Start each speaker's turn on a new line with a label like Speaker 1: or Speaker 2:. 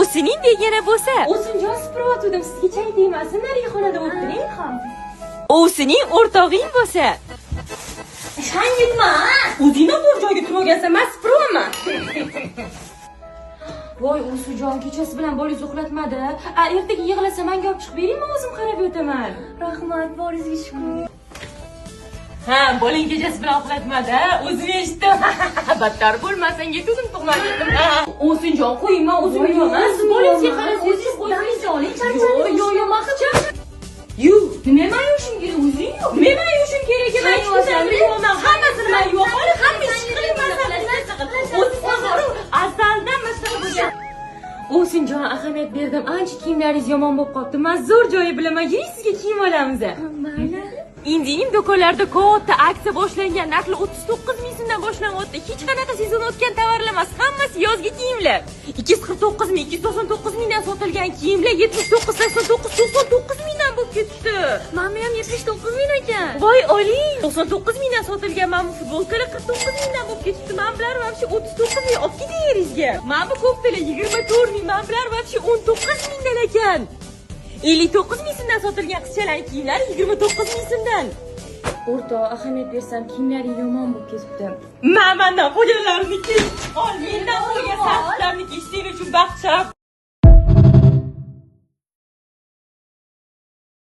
Speaker 1: o'sining degani bo'lsa.
Speaker 2: O'sinjon supurayotgandim, sizga chay tegmasin, narigi xonada o'tiring ham.
Speaker 1: O'sining o'rtog'ing bo'lsa.
Speaker 2: Ishongizma, o'zingni bir joyga turgansan, men supuraman. Voy, O'sujon kechasi bilan bolingiz uxlatmadi. Ertaga yig'lasa menga olib chiqib beringmi, o'zim qarab yotaman. Rahmat, boringizga shukr. Ha, boling kechasi bilan uxlatmadi, o'zim eshitdim. Battar bo'lmasang, yetudim tug'madim. O'sinjon, qo'ying, men o'zim yo'man. Siz bolingizga qarasangiz, qo'yingizni oling, charchadim. Yo'q, maqcha. Yu, nima men yuvishim kerak, o'zing yo'q. Men yuvishim kerak emas, yuvman. Hammasini men yuvaman, hamma ish qilaman. Azaldan mashg'ul bo'lgan. O'sinjon, ahamiyat berdim. Ancha kiyimlaringiz yomon bo'lib qopti. Men zo'r joyi bilaman. Yuring, sizga kiyim olamiz. Mayli. Indining do'konlarida katta aksiya boshlangan. Narxi 39 ming so'mdan boshlanyapti. Hech qanaqa sezon o'tgan tovarlar emas, hammasi yozgi kiyimlar. 249 ming, 299 mingdan sotilgan kiyimlar 79, 89, 99 mingdan bo'lib ketdi. Mana ham 79 ming ekan. Voy, oling. 99 mingdan sotilgan mana bu futbolkalar 49 mingdan bo'lib ketdi. Men bilan vobshe 39 ming olib ketaveringizga. Mana bu ko'ktalar 24 ming, men bilan vobshe 19 mingdan ekan. 59 ming so'mdan sotilgan qizchalarning kiyimlari 29 ming so'mdan. O'rtoq, ahamiyat bersam kiyimlaring yomon bo'lib ketibdi. Mendan qo'yganlarniki. Ol, mendan qo'ygan sarflarni kiyishing uchun baxt sharaf